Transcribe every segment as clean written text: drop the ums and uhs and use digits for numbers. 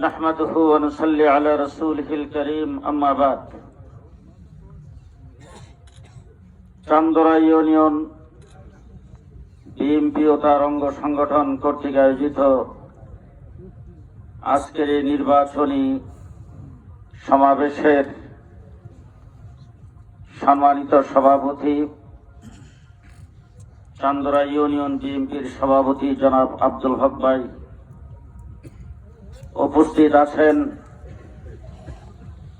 نحمده ونصلي على رسوله الكريم أما بعد Chandra union BNP ও তার অঙ্গ সংগঠন কর্তৃক আয়োজিত আজকের এই নির্বাচনী সমাবেশের সম্মানিত সভাপতি চান্দরা ইউনিয়ন বিএনপির সভাপতি জনাব আব্দুল হক ভাই, উপস্থিত আছেন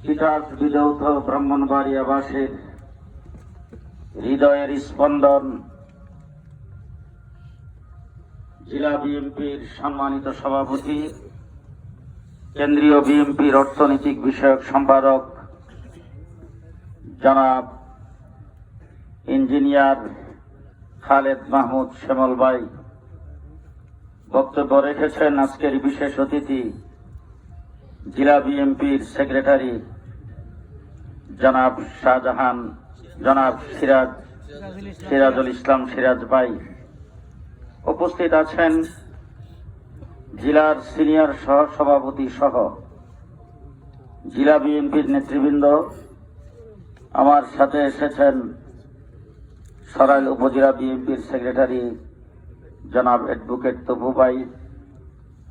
পিটার্স বিদৌথ ব্রাহ্মণবাড়িয়াবাসীর হৃদয়ের স্পন্দন জেলা বিএনপির সম্মানিত সভাপতি, কেন্দ্রীয় বিএনপির অর্থনৈতিক বিষয়ক সম্পাদক জনাব ইঞ্জিনিয়ার খালেদ মাহমুদ শ্যামল ভাই, বক্তব্য রেখেছেন আজকের বিশেষ অতিথি জেলা বিএনপির সেক্রেটারি জনাব সিরাজুল ইসলাম সিরাজ ভাই। উপস্থিত আছেন জেলার সিনিয়র সহ সভাপতি সহ জেলা বিএনপির নেতৃবৃন্দ। আমার সাথে এসেছেন সরাইল উপজেলা বিএনপির সেক্রেটারি জনাব অ্যাডভোকেট তবু ভাই,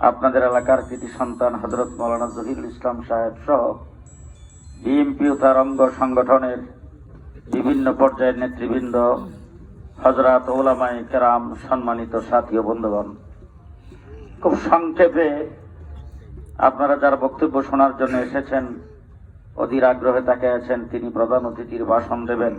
আপনাদের এলাকার কৃতি সন্তান হযরত মাওলানা জহিরুল ইসলাম সাহেব সহ বিএনপি ও তার অঙ্গ সংগঠনের বিভিন্ন পর্যায়ের নেতৃবৃন্দ, হযরত উলামায়ে কেরাম, সম্মানিত সাথী ও বন্ধুগণ। খুব সংক্ষেপে আপনারা যারা বক্তব্য শোনার জন্য এসেছেন, অধীর আগ্রহে তাকিয়ে আছেন, তিনি প্রধান অতিথির ভাষণ দেবেন।